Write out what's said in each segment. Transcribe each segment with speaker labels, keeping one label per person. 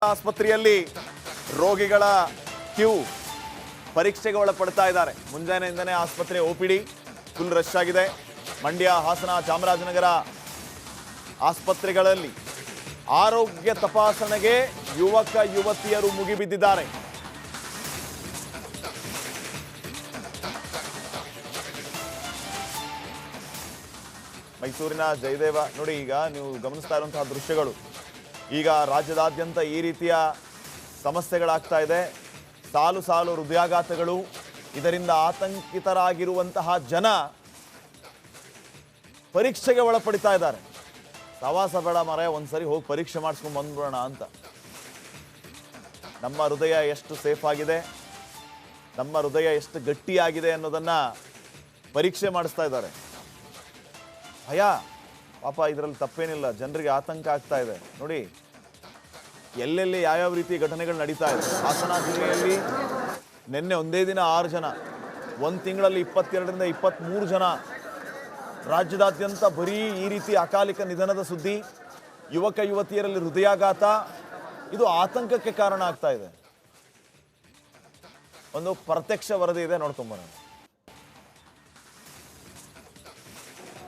Speaker 1: ಆಸ್ಪತ್ರೆಯಲ್ಲಿ ರೋಗಿಗಳ ಕ್ಯೂ ಪರೀಕ್ಷೆಗೆ ಒಳಪಡ್ತಾ ಇದ್ದಾರೆ. ಮುಂಜಾನೆಯಿಂದನೇ ಆಸ್ಪತ್ರೆ OPD ಫುಲ್ ರಶ್ ಆಗಿದೆ. ಮಂಡ್ಯ, ಹಾಸನ, ಚಾಮರಾಜನಗರ ಆಸ್ಪತ್ರೆಗಳಲ್ಲಿ ಆರೋಗ್ಯ ತಪಾಸಣೆಗೆ ಯುವಕ ಯುವತಿಯರು ಮುಗಿಬಿದ್ದಿದ್ದಾರೆ. ಮೈಸೂರಿನ ಜಯದೇವ ನೋಡಿ, ಈಗ ನೀವು ಗಮನಿಸ್ತಾ ಇರುವಂತಹ ದೃಶ್ಯಗಳು, ಈಗ ರಾಜ್ಯದಾದ್ಯಂತ ಈ ರೀತಿಯ ಸಮಸ್ಯೆಗಳಾಗ್ತಾ ಇದೆ. ಸಾಲು ಸಾಲು ಹೃದಯಾಘಾತಗಳು. ಇದರಿಂದ ಆತಂಕಿತರಾಗಿರುವಂತಹ ಜನ ಪರೀಕ್ಷೆಗೆ ಒಳಪಡಿತಾ ಇದ್ದಾರೆ. ಪ್ರವಾಸ ಬೇಡ ಮರೆ, ಒಂದ್ಸರಿ ಹೋಗಿ ಪರೀಕ್ಷೆ ಮಾಡಿಸ್ಕೊಂಡು ಬಂದ್ಬಿಡೋಣ ಅಂತ. ನಮ್ಮ ಹೃದಯ ಎಷ್ಟು ಸೇಫ್ ಆಗಿದೆ, ನಮ್ಮ ಹೃದಯ ಎಷ್ಟು ಗಟ್ಟಿಯಾಗಿದೆ ಅನ್ನೋದನ್ನ ಪರೀಕ್ಷೆ ಮಾಡಿಸ್ತಾ ಇದ್ದಾರೆ. ಭಯ ಪಾಪ, ಇದರಲ್ಲಿ ತಪ್ಪೇನಿಲ್ಲ. ಜನರಿಗೆ ಆತಂಕ ಆಗ್ತಾ ಇದೆ. ನೋಡಿ ಎಲ್ಲೆಲ್ಲಿ ಯಾವ್ಯಾವ ರೀತಿ ಘಟನೆಗಳು ನಡೀತಾ ಇದೆ. ಹಾಸನ ಜಿಲ್ಲೆಯಲ್ಲಿ ನಿನ್ನೆ ಒಂದೇ ದಿನ 6 ಜನ, ಒಂದು ತಿಂಗಳಲ್ಲಿ 22ರಿಂದ 23 ಜನ. ರಾಜ್ಯದಾದ್ಯಂತ ಬರೀ ಈ ರೀತಿ ಅಕಾಲಿಕ ನಿಧನದ ಸುದ್ದಿ, ಯುವಕ ಯುವತಿಯರಲ್ಲಿ ಹೃದಯಾಘಾತ. ಇದು ಆತಂಕಕ್ಕೆ ಕಾರಣ ಆಗ್ತಾ ಇದೆ. ಒಂದು ಪ್ರತ್ಯಕ್ಷ ವರದಿ ಇದೆ, ನೋಡ್ಕೊಂಬರೋಣ.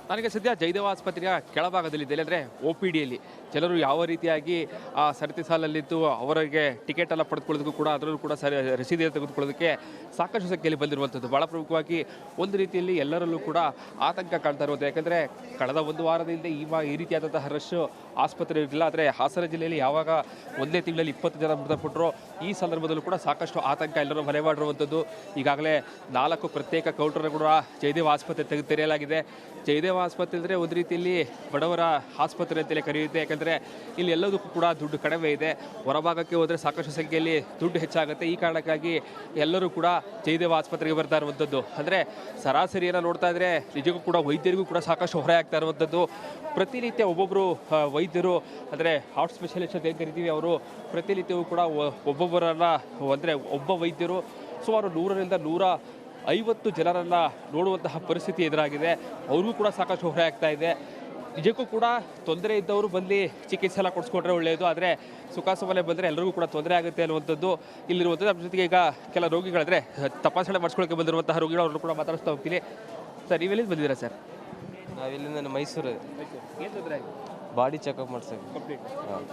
Speaker 2: ನನಗೆ ಸದ್ಯ ಜಯದೇವ ಆಸ್ಪತ್ರೆಯ ಕೆಳಭಾಗದಲ್ಲಿದೆ, ಅಂದರೆ OPDಯಲ್ಲಿ ಜನರು ಯಾವ ರೀತಿಯಾಗಿ ಆ ಸರತಿ ಸಾಲಲ್ಲಿದ್ದು ಅವರಿಗೆ ಟಿಕೆಟ್ ಎಲ್ಲ ಪಡೆದುಕೊಳ್ಳೋದಕ್ಕೂ ಕೂಡ ಅದರಲ್ಲೂ ಕೂಡ ರಸೀದಿ ತೆಗೆದುಕೊಳ್ಳೋದಕ್ಕೆ ಸಾಕಷ್ಟು ಸಂಖ್ಯೆಯಲ್ಲಿ ಬಂದಿರುವಂಥದ್ದು. ಭಾಳ ಪ್ರಮುಖವಾಗಿ ಒಂದು ರೀತಿಯಲ್ಲಿ ಎಲ್ಲರಲ್ಲೂ ಕೂಡ ಆತಂಕ ಕಾಣ್ತಾ ಇರುವುದು. ಯಾಕಂದರೆ ಕಳೆದ ಒಂದು ವಾರದಿಂದ ಈ ರೀತಿಯಾದಂತಹ ರಶ್ ಆಸ್ಪತ್ರೆ ಇರಲಿಲ್ಲ. ಆದರೆ ಹಾಸನ ಜಿಲ್ಲೆಯಲ್ಲಿ ಯಾವಾಗ ಒಂದೇ ತಿಂಗಳಲ್ಲಿ 20 ಜನ ಮೃತಪಟ್ಟರು, ಈ ಸಂದರ್ಭದಲ್ಲೂ ಕೂಡ ಸಾಕಷ್ಟು ಆತಂಕ ಎಲ್ಲರೂ ಮನೆ ಮಾಡಿರುವಂಥದ್ದು. ಈಗಾಗಲೇ 4 ಪ್ರತ್ಯೇಕ ಕೌಂಟರ್ ಕೂಡ ಜಯದೇವ ಆಸ್ಪತ್ರೆ ತೆರೆಯಲಾಗಿದೆ. ಜಯದೇವ ಆಸ್ಪತ್ರೆ ಅಂದರೆ ಒಂದು ರೀತಿಯಲ್ಲಿ ಬಡವರ ಆಸ್ಪತ್ರೆ ಅಂತಲೇ ಕರೆಯುತ್ತೆ. ಯಾಕಂದರೆ ಇಲ್ಲಿ ಎಲ್ಲದಕ್ಕೂ ಕೂಡ ದುಡ್ಡು ಕಡಿಮೆ ಇದೆ. ಹೊರಭಾಗಕ್ಕೆ ಹೋದರೆ ಸಾಕಷ್ಟು ಸಂಖ್ಯೆಯಲ್ಲಿ ದುಡ್ಡು ಹೆಚ್ಚಾಗುತ್ತೆ. ಈ ಕಾರಣಕ್ಕಾಗಿ ಎಲ್ಲರೂ ಕೂಡ ಜಯದೇವ ಆಸ್ಪತ್ರೆಗೆ ಬರ್ತಾ ಇರುವಂಥದ್ದು. ಅಂದರೆ ಸರಾಸರಿಯನ್ನು ನೋಡ್ತಾ ಇದ್ದರೆ ನಿಜಕ್ಕೂ ಕೂಡ ವೈದ್ಯರಿಗೂ ಕೂಡ ಸಾಕಷ್ಟು ಹೊರೆ ಆಗ್ತಾ ಇರುವಂಥದ್ದು. ಪ್ರತಿನಿತ್ಯ ಒಬ್ಬೊಬ್ಬರು ವೈದ್ಯರು, ಅಂದರೆ ಹಾರ್ಟ್ ಸ್ಪೆಷಲಿಸ್ಟ್ ಅಂತ ಏನು ಕರಿತೀವಿ, ಅವರು ಪ್ರತಿನಿತ್ಯವೂ ಕೂಡ ಒಬ್ಬೊಬ್ಬರನ್ನ, ಅಂದರೆ ಒಬ್ಬ ವೈದ್ಯರು ಸುಮಾರು 100ರಿಂದ 150 ಜನರನ್ನು ನೋಡುವಂತಹ ಪರಿಸ್ಥಿತಿ ಎದುರಾಗಿದೆ. ಅವ್ರಿಗೂ ಕೂಡ ಸಾಕಷ್ಟು ಹೊರೆ ಆಗ್ತಾ ಇದೆ. ನಿಜಕ್ಕೂ ಕೂಡ ತೊಂದರೆ ಇದ್ದವರು ಬಂದು ಚಿಕಿತ್ಸೆ ಎಲ್ಲ ಕೊಡಿಸ್ಕೊಂಡ್ರೆ ಒಳ್ಳೆಯದು. ಆದರೆ ಸುಖಾಸುಮನೆ ಬಂದರೆ ಎಲ್ಲರಿಗೂ ಕೂಡ ತೊಂದರೆ ಆಗುತ್ತೆ ಅನ್ನುವಂಥದ್ದು ಇಲ್ಲಿರುವಂಥದ್ದು. ನಮ್ಮ ಜೊತೆಗೆ ಈಗ ಕೆಲ ರೋಗಿಗಳಂದರೆ ತಪಾಸಣೆ ಮಾಡಿಸ್ಕೊಳ್ಳೋಕ್ಕೆ ಬಂದಿರುವಂತಹ ರೋಗಿಗಳು ಅವ್ರನ್ನು ಕೂಡ ಮಾತಾಡಿಸ್ತಾ ಹೋಗ್ತೀನಿ. ಸರ್, ನೀವೆಲ್ಲಿಂದ ಬಂದಿದ್ದೀರಾ ಸರ್?
Speaker 3: ನಾವಿಲ್ಲಿಂದ ಮೈಸೂರು.
Speaker 2: ಏನು ತೊಂದರೆ ಆಗಿದೆ?
Speaker 3: ಬಾಡಿ ಚೆಕಪ್ ಮಾಡ್ಸೋಕೆ.
Speaker 2: ಕಂಪ್ಲೀಟ್.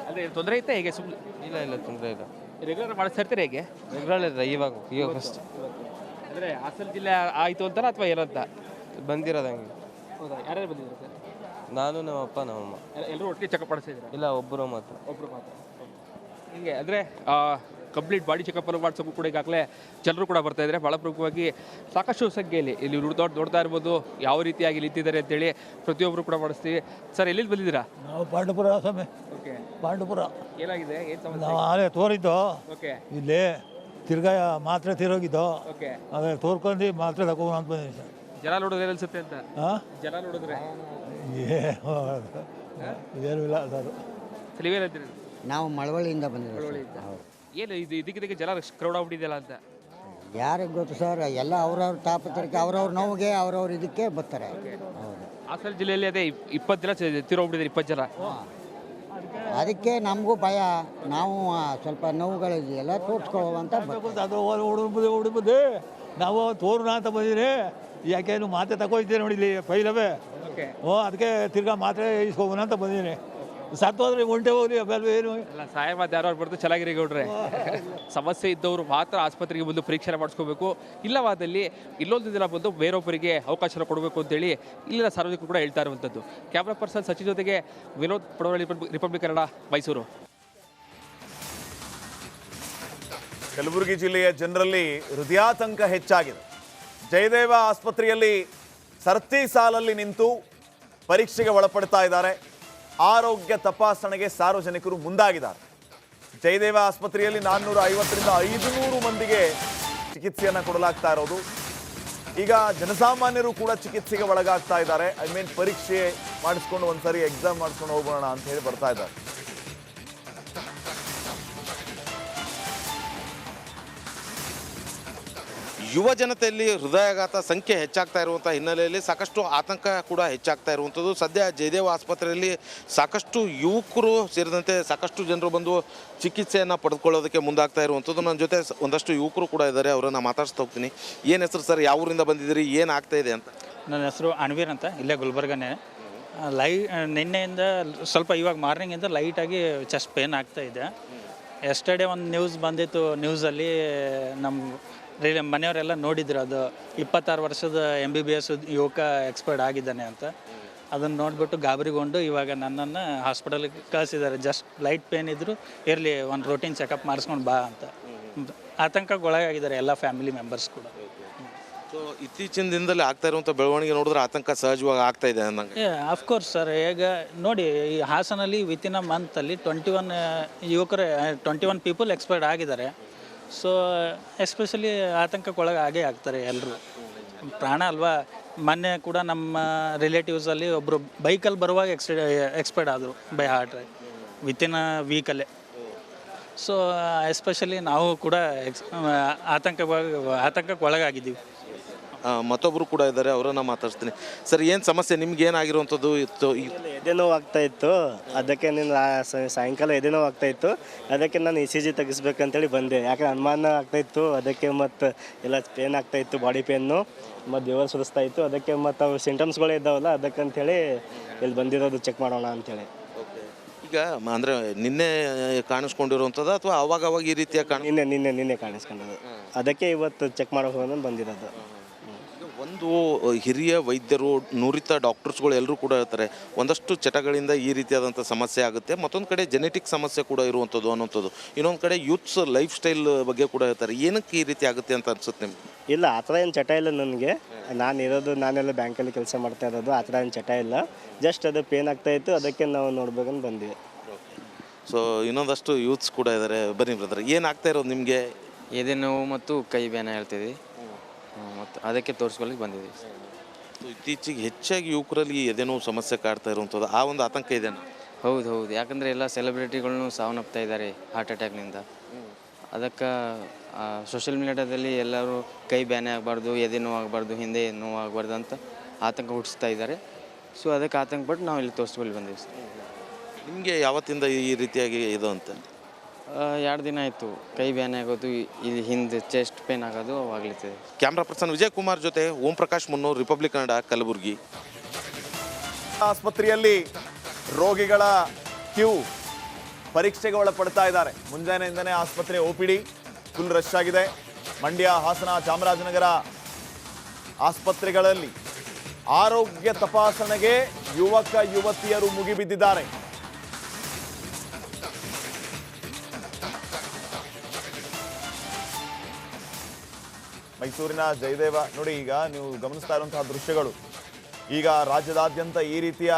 Speaker 2: ಅಂದರೆ ತೊಂದರೆ ಐತೆ ಹೇಗೆ? ಸುಮ್ಮನೆ
Speaker 3: ಇಲ್ಲ ತೊಂದರೆ ಇಲ್ಲ.
Speaker 2: ರೆಗ್ಯುಲರ್ ಮಾಡಿಸ್ತಾ ಇರ್ತೀರಾ ಹೇಗೆ?
Speaker 3: ರೆಗ್ಯುಲರ್ ಇಲ್ಲ, ಇವಾಗ ಫಸ್ಟ್.
Speaker 2: ಅಂದರೆ ಹಾಸನ ಜಿಲ್ಲೆ ಆಯಿತು ಅಂತಾರ ಅಥವಾ ಏನಂತ
Speaker 3: ಬಂದಿರೋದು ಹಂಗೆ?
Speaker 2: ಹೌದಾ? ಯಾರ್ಯಾರು ಬಂದಿದ್ದಾರೆ ಸರ್?
Speaker 3: ನಾನು, ನಮ್ಮ ಅಪ್ಪ, ನಮ್ಮಮ್ಮ.
Speaker 2: ಎಲ್ಲರೂ ಒಟ್ಟಿಗೆ ಚೆಕಪ್ ಮಾಡಿಸಿದ್ದೀರಾ?
Speaker 3: ಇಲ್ಲ, ಒಬ್ಬರು ಮಾತ್ರ.
Speaker 2: ಒಬ್ಬರು ಮಾತ್ರ. ಹೀಗೆ ಅಂದರೆ ಕಂಪ್ಲೀಟ್ ಬಾಡಿ ಚೆಕಪ್ಪನ್ನು ಮಾಡಿಸೋಕ್ಕೂ ಕೂಡ ಈಗಾಗಲೇ ಜನರು ಕೂಡ ಬರ್ತಾ ಇದ್ದಾರೆ. ಭಾಳ ಪ್ರಮುಖವಾಗಿ ಸಾಕಷ್ಟು ಸಂಖ್ಯೆಯಲ್ಲಿ ಇಲ್ಲಿ ನೋಡ್ತಾ ಇರ್ಬೋದು ಯಾವ ರೀತಿಯಾಗಿ ನಿಂತಿದ್ದಾರೆ ಅಂತೇಳಿ. ಪ್ರತಿಯೊಬ್ಬರು ಕೂಡ ಮಾಡಿಸ್ತೀವಿ. ಸರ್, ಎಲ್ಲಿಂದ ಬಂದಿದ್ದೀರಾ?
Speaker 4: ನಾವು ಪಾಂಡುಪುರ ಸಮಯ.
Speaker 2: ಓಕೆ.
Speaker 4: ಪಾಂಡುಪುರ.
Speaker 2: ಏನಾಗಿದೆ? ಏನು ಸಮಸ್ಯೆ?
Speaker 4: ನಾವು ಆಲೇ ತೋರಿದ್ದು
Speaker 2: ಓಕೆ.
Speaker 4: ಇಲ್ಲಿ ತಿರ್ಗಾ ಮಾತ್ರೆ ತಿರೋಗಿದ್ದು,
Speaker 2: ಓಕೆ.
Speaker 4: ಅದೇ ತೋರ್ಕೊಂಡು ಮಾತ್ರೆ ತಗೊಂಡು ಅಂತ ಬಂದಿದ್ದೀನಿ ಸರ್.
Speaker 2: ಜನ ನೋಡಿದ್ರೆ ಅನ್ಸುತ್ತೆ ಅಂತ?
Speaker 4: ಹಾಂ,
Speaker 2: ಜನ ನೋಡಿದ್ರೆ
Speaker 4: ಏನು ಇಲ್ಲ ಸರ್.
Speaker 2: ನೀವೇನಂತೀರಿ?
Speaker 5: ನಾವು ಮಳವಳ್ಳಿಯಿಂದ ಬಂದಿದ್ದೀವಿ.
Speaker 2: ಏನು ಇದು ಇದಕ್ಕೆ ಜನ ಕ್ರೌಡ್ ಆಗ್ಬಿಟ್ಟಿದೆಯಲ್ಲ ಅಂತ?
Speaker 5: ಯಾರಿಗೆ ಗೊತ್ತು ಸರ್, ಎಲ್ಲ ಅವ್ರವ್ರ ತಾಪತ್ರಕ್ಕೆ, ಅವ್ರವ್ರ ನೋವಿಗೆ, ಅವ್ರವ್ರ ಇದಕ್ಕೆ ಬರ್ತಾರೆ. ಹೌದು.
Speaker 2: ಹಾಸನ ಜಿಲ್ಲೆಯಲ್ಲಿ ಅದೇ 20 ಜನ ತೀರೋಗ್ಬಿಟ್ಟಿದ್ದಾರೆ. 20 ಜನ.
Speaker 5: ಅದಕ್ಕೆ ನಮಗೂ ಭಯ. ನಾವು ಸ್ವಲ್ಪ ನೋವುಗಳಿದೆಯಲ್ಲ ತೋರಿಸ್ಕೊಳ್ಳುವಂತ
Speaker 4: ಅದು ಹುಡುಬುದು ನಾವು ತೋರೋಣ ಅಂತ ಬಂದಿರಿ. ಯಾಕೇನು ಮಾತ್ರೆ ತಗೋಯ್ತೀರಿ ನೋಡಿ, ಇಲ್ಲಿ ಪೈಲವೇ. ಅದಕ್ಕೆ ತಿರ್ಗಾ ಮಾತ್ರೆ ಇಸ್ಕೋಬೋಣ ಅಂತ ಬಂದಿದ್ದೀನಿ. ಸತ್ತೋದ್ರೆ ಹೊಂಟೆ ಹೋಗ್ರಿ, ಏನು
Speaker 2: ಅಲ್ಲ, ಸಹಾಯ ಮಾತು ಯಾರು ಬರ್ದು ಚೆನ್ನಾಗಿರಿ ಗೌಡ್ರೆ. ಸಮಸ್ಯೆ ಇದ್ದವರು ಮಾತ್ರ ಆಸ್ಪತ್ರೆಗೆ ಬಂದು ಪರೀಕ್ಷೆ ಮಾಡಿಸ್ಕೋಬೇಕು. ಇಲ್ಲವಾದಲ್ಲಿ ಇಲ್ಲೊಂದು ದಿನ ಬಂದು ಬೇರೊಬ್ಬರಿಗೆ ಅವಕಾಶ ಕೊಡಬೇಕು ಅಂತೇಳಿ ಇಲ್ಲಿನ ಸಾರ್ವಜನಿಕರು ಕೂಡ ಹೇಳ್ತಾ ಇರುವಂಥದ್ದು. ಕ್ಯಾಮ್ರಾ ಪರ್ಸನ್ ಸಚಿನ್ ಜೊತೆಗೆ ವಿನೋದ್ ಪಡವಳ್ಳಿ, ರಿಪಬ್ಲಿಕ್ ಕನ್ನಡ, ಮೈಸೂರು.
Speaker 1: ಕಲಬುರಗಿ ಜಿಲ್ಲೆಯ ಜನರಲ್ಲಿ ಹೃದಯಾತಂಕ ಹೆಚ್ಚಾಗಿದೆ. ಜಯದೇವ ಆಸ್ಪತ್ರೆಯಲ್ಲಿ ಸರತಿ ಸಾಲಲ್ಲಿ ನಿಂತು ಪರೀಕ್ಷೆಗೆ ಒಳಪಡ್ತಾ ಇದ್ದಾರೆ. ಆರೋಗ್ಯ ತಪಾಸಣೆಗೆ ಸಾರ್ವಜನಿಕರು ಮುಂದಾಗಿದ್ದಾರೆ. ಜಯದೇವ ಆಸ್ಪತ್ರೆಯಲ್ಲಿ 450ರಿಂದ 500 ಮಂದಿಗೆ ಚಿಕಿತ್ಸೆಯನ್ನು ಕೊಡಲಾಗ್ತಾ ಇರೋದು. ಈಗ ಜನಸಾಮಾನ್ಯರು ಕೂಡ ಚಿಕಿತ್ಸೆಗೆ ಒಳಗಾಗ್ತಾ ಇದ್ದಾರೆ. ಪರೀಕ್ಷೆ ಮಾಡಿಸ್ಕೊಂಡು ಒಂದ್ಸರಿ ಎಕ್ಸಾಮ್ ಮಾಡಿಸ್ಕೊಂಡು ಹೋಗೋಣ ಅಂತ ಹೇಳಿ ಬರ್ತಾ ಇದ್ದಾರೆ.
Speaker 6: ಯುವ ಜನತೆಯಲ್ಲಿ ಹೃದಯಾಘಾತ ಸಂಖ್ಯೆ ಹೆಚ್ಚಾಗ್ತಾ ಇರುವಂಥ ಹಿನ್ನೆಲೆಯಲ್ಲಿ ಸಾಕಷ್ಟು ಆತಂಕ ಕೂಡ ಹೆಚ್ಚಾಗ್ತಾ ಇರುವಂಥದ್ದು. ಸದ್ಯ ಜಯದೇವ ಆಸ್ಪತ್ರೆಯಲ್ಲಿ ಸಾಕಷ್ಟು ಯುವಕರು ಸೇರಿದಂತೆ ಸಾಕಷ್ಟು ಜನರು ಬಂದು ಚಿಕಿತ್ಸೆಯನ್ನು ಪಡೆದುಕೊಳ್ಳೋದಕ್ಕೆ ಮುಂದಾಗ್ತಾ ಇರುವಂಥದ್ದು. ನನ್ನ ಜೊತೆ ಒಂದಷ್ಟು ಯುವಕರು ಕೂಡ ಇದ್ದಾರೆ, ಅವರನ್ನು ಮಾತಾಡಿಸ್ತಾ ಹೋಗ್ತೀನಿ. ಏನು ಹೆಸರು ಸರ್, ಯಾವ ಊರಿಂದ ಬಂದಿದ್ದೀರಿ, ಏನು ಆಗ್ತಾ ಇದೆ ಅಂತ?
Speaker 7: ನನ್ನ ಹೆಸರು ಅನ್ವೀರ್ ಅಂತ, ಇಲ್ಲೇ ಗುಲ್ಬರ್ಗನೇ. ನಿನ್ನೆಯಿಂದ ಸ್ವಲ್ಪ ಇವಾಗ ಮಾರ್ನಿಂಗಿಂದ ಲೈಟಾಗಿ ಚೆಸ್ಟ್ ಪೇನ್ ಆಗ್ತಾ ಇದೆ. ಎಸ್ಟರ್ಡೇ ಒಂದು ನ್ಯೂಸ್ ಬಂದಿತ್ತು, ನ್ಯೂಸಲ್ಲಿ ನಮ್ಮ ಮನೆಯವರೆಲ್ಲ ನೋಡಿದ್ರು, ಅದು 26 ವರ್ಷದ MBBS ಯುವಕ ಎಕ್ಸ್ಪೈರ್ಡ್ ಆಗಿದ್ದಾನೆ ಅಂತ. ಅದನ್ನು ನೋಡಿಬಿಟ್ಟು ಗಾಬರಿಗೊಂಡು ಇವಾಗ ನನ್ನನ್ನು ಹಾಸ್ಪಿಟಲ್ಗೆ ಕಳಿಸಿದ್ದಾರೆ. ಜಸ್ಟ್ ಲೈಟ್ ಪೇನ್ ಇದ್ದರೂ ಇರಲಿ, ಒಂದು ರೂಟೀನ್ ಚೆಕಪ್ ಮಾಡಿಸ್ಕೊಂಡು ಬಾ ಅಂತ. ಆತಂಕಕ್ಕೊಳಗಾಗಿದ್ದಾರೆ ಎಲ್ಲ ಫ್ಯಾಮಿಲಿ ಮೆಂಬರ್ಸ್ ಕೂಡ.
Speaker 6: ಸೊ ಇತ್ತೀಚಿನ ದಿನದಲ್ಲಿ ಆಗ್ತಾ ಇರುವಂಥ ಬೆಳವಣಿಗೆ ನೋಡಿದ್ರೆ ಆತಂಕ ಸಹಜವಾಗಿ ಆಗ್ತಾ ಇದೆ ಅನ್ನಂಗೆ.
Speaker 7: ಆಫ್ಕೋರ್ಸ್ ಸರ್, ಈಗ ನೋಡಿ ಈ ಹಾಸನಲ್ಲಿ ವಿತಿನ್ ಅ ಮಂತಲ್ಲಿ 21 ಪೀಪಲ್ ಎಕ್ಸ್ಪೈರ್ಡ್ ಆಗಿದ್ದಾರೆ. ಸೊ ಎಸ್ಪೆಷಲಿ ಆತಂಕಕ್ಕೊಳಗೆ ಆಗ್ತಾರೆ ಎಲ್ಲರೂ. ಪ್ರಾಣ ಅಲ್ವಾ. ಮೊನ್ನೆ ಕೂಡ ನಮ್ಮ ರಿಲೇಟಿವ್ಸಲ್ಲಿ ಒಬ್ಬರು ಬೈಕಲ್ಲಿ ಬರುವಾಗ ಎಕ್ಸ್ಪೈರ್ಡ್ ಆದರು ಬೈ ಹಾರ್ಟ್ ವಿತಿನ್ ಅ ವೀಕಲ್ಲೇ. ಸೊ ಎಸ್ಪೆಷಲಿ ನಾವು ಕೂಡ ಆತಂಕಕ್ಕೆ ಒಳಗಾಗಿದ್ದೀವಿ.
Speaker 6: ಮತ್ತೊಬ್ಬರು ಕೂಡ ಇದ್ದಾರೆ, ಅವರನ್ನು ಮಾತಾಡ್ತೀನಿ. ಸರ್, ಏನು ಸಮಸ್ಯೆ ನಿಮ್ಗೆ ಏನಾಗಿರುವಂಥದ್ದು ಇತ್ತು?
Speaker 8: ಎದೆನೋವು ಆಗ್ತಾ ಇತ್ತು, ಅದಕ್ಕೆ ಸಾಯಂಕಾಲ ಎದೆನೋವು ಆಗ್ತಾ ಇತ್ತು. ಅದಕ್ಕೆ ನಾನು ECG ತೆಗಿಸ್ಬೇಕಂತೇಳಿ ಬಂದೆ. ಯಾಕಂದ್ರೆ ಅನುಮಾನ ಆಗ್ತಾ ಇತ್ತು, ಅದಕ್ಕೆ ಮತ್ತು ಎಲ್ಲ ಪೇನ್ ಆಗ್ತಾ ಇತ್ತು, ಬಾಡಿ ಪೇನ್ನು ಮತ್ತು ದೇವರು ಸುರಿಸ್ತಾ ಇತ್ತು. ಅದಕ್ಕೆ ಮತ್ತು ಅವು ಸಿಂಟಮ್ಸ್ಗಳೇ ಇದ್ದಾವಲ್ಲ, ಅದಕ್ಕಂತೇಳಿ ಇಲ್ಲಿ ಬಂದಿರೋದು ಚೆಕ್ ಮಾಡೋಣ ಅಂಥೇಳಿ.
Speaker 6: ಈಗ ಅಂದರೆ ನಿನ್ನೆ ಕಾಣಿಸ್ಕೊಂಡಿರುವಂಥದ್ದು ಅಥವಾ ಅವಾಗ ಈ ರೀತಿಯ
Speaker 8: ನಿನ್ನೆ ಕಾಣಿಸ್ಕೊಂಡದು. ಅದಕ್ಕೆ ಇವತ್ತು ಚೆಕ್ ಮಾಡೋ ಹೋಗೋದು ಬಂದಿರೋದು.
Speaker 6: ಒಂದು ಹಿರಿಯ ವೈದ್ಯರು, ನುರಿತ ಡಾಕ್ಟರ್ಸ್ಗಳು ಎಲ್ಲರೂ ಕೂಡ ಹೇಳ್ತಾರೆ ಒಂದಷ್ಟು ಚಟಗಳಿಂದ ಈ ರೀತಿಯಾದಂಥ ಸಮಸ್ಯೆ ಆಗುತ್ತೆ, ಮತ್ತೊಂದು ಕಡೆ ಜೆನೆಟಿಕ್ ಸಮಸ್ಯೆ ಕೂಡ ಇರುವಂಥದ್ದು ಅನ್ನೋಂಥದ್ದು, ಇನ್ನೊಂದು ಕಡೆ ಯೂತ್ಸ್ ಲೈಫ್ ಸ್ಟೈಲ್ ಬಗ್ಗೆ ಕೂಡ ಹೇಳ್ತಾರೆ. ಏನಕ್ಕೆ ಈ ರೀತಿ ಆಗುತ್ತೆ ಅಂತ ಅನ್ಸುತ್ತೆ ನಿಮ್ಗೆ?
Speaker 8: ಇಲ್ಲ, ಆ ಥರ ಏನು ಚಟ ಇಲ್ಲ ನನಗೆ. ನಾನೆಲ್ಲ ಬ್ಯಾಂಕಲ್ಲಿ ಕೆಲಸ ಮಾಡ್ತಾ ಇರೋದು. ಆ ಥರ ಏನು ಚಟ ಇಲ್ಲ. ಜಸ್ಟ್ ಅದು ಪೇನ್ ಆಗ್ತಾಯಿತ್ತು, ಅದಕ್ಕೆ ನಾವು ನೋಡ್ಬೇಕಂತ ಬಂದ್ವಿ.
Speaker 6: ಸೊ ಇನ್ನೊಂದಷ್ಟು ಯೂತ್ಸ್ ಕೂಡ ಇದ್ದಾರೆ, ಬನ್ನಿ ಬ್ರದರ್. ಏನಾಗ್ತಾ ಇರೋದು ನಿಮಗೆ?
Speaker 3: ಎದೆ ನೋವು ಮತ್ತು ಕೈ ಬ್ಯಾನೆ ಹೇಳ್ತೀವಿ, ಮತ್ತು ಅದಕ್ಕೆ ತೋರಿಸ್ಕೊಳ್ಳಿಕ್ಕೆ ಬಂದಿದ್ದೀವಿ.
Speaker 6: ಇತ್ತೀಚೆಗೆ ಹೆಚ್ಚಾಗಿ ಯುವಕರಲ್ಲಿ ಎದೆನೋವು ಸಮಸ್ಯೆ ಕಾಡ್ತಾ ಇರುವಂಥದ್ದು, ಆ ಒಂದು ಆತಂಕ ಇದೆಯಾ?
Speaker 3: ಹೌದು, ಯಾಕಂದರೆ ಎಲ್ಲ ಸೆಲೆಬ್ರಿಟಿಗಳನ್ನೂ ಸಾವನ್ನಪ್ತಾ ಇದ್ದಾರೆ ಹಾರ್ಟ್ ಅಟ್ಯಾಕ್ನಿಂದ. ಅದಕ್ಕೆ ಸೋಷಿಯಲ್ ಮೀಡಿಯಾದಲ್ಲಿ ಎಲ್ಲರೂ ಕೈ ಬ್ಯಾನೆ ಆಗಬಾರ್ದು, ಎದೆ ನೋವು ಆಗಬಾರ್ದು, ಹಿಂದೆ ನೋವು ಆಗಬಾರ್ದು ಅಂತ ಆತಂಕ ಹುಟ್ಟಿಸ್ತಾ ಇದ್ದಾರೆ. ಸೊ ಅದಕ್ಕೆ ಆತಂಕಪಟ್ಟು ನಾವು ಇಲ್ಲಿ ತೋರಿಸ್ಕೊಳ್ಳಿ ಬಂದೀವಿ ಸರ್.
Speaker 6: ನಿಮಗೆ ಯಾವತ್ತಿಂದ ಈ ರೀತಿಯಾಗಿ ಇದು ಅಂತ?
Speaker 3: 2 ದಿನ ಆಯಿತು. ಕೈ ಬ್ಯಾನೆ ಆಗೋದು, ಇಲ್ಲಿ ಹಿಂದೆ ಚೆಸ್ಟ್ ಪೇನ್ ಆಗೋದು ಆಗ್ಲಿತ್ತಿದೆ.
Speaker 6: ಕ್ಯಾಮ್ರಾ ಪರ್ಸನ್ ವಿಜಯ್ ಕುಮಾರ್ ಜೊತೆ ಓಂ ಪ್ರಕಾಶ್ ಮುನ್ನೂರ್, ರಿಪಬ್ಲಿಕ್ ಕನ್ನಡ, ಕಲಬುರಗಿ.
Speaker 1: ಆಸ್ಪತ್ರೆಯಲ್ಲಿ ರೋಗಿಗಳ ಕ್ಯೂ ಪರೀಕ್ಷೆಗೆ ಒಳಪಡ್ತಾ ಇದ್ದಾರೆ. ಮುಂಜಾನೆಯಿಂದನೇ ಆಸ್ಪತ್ರೆ OPD ಫುಲ್ ರಶ್ ಆಗಿದೆ. ಮಂಡ್ಯ, ಹಾಸನ, ಚಾಮರಾಜನಗರ ಆಸ್ಪತ್ರೆಗಳಲ್ಲಿ ಆರೋಗ್ಯ ತಪಾಸಣೆಗೆ ಯುವಕ ಯುವತಿಯರು ಮುಗಿಬಿದ್ದಿದ್ದಾರೆ. ಮೈಸೂರಿನ ಜಯದೇವ ನೋಡಿ, ಈಗ ನೀವು ಗಮನಿಸ್ತಾ ಇರುವಂತಹ ದೃಶ್ಯಗಳು. ಈಗ ರಾಜ್ಯದಾದ್ಯಂತ ಈ ರೀತಿಯ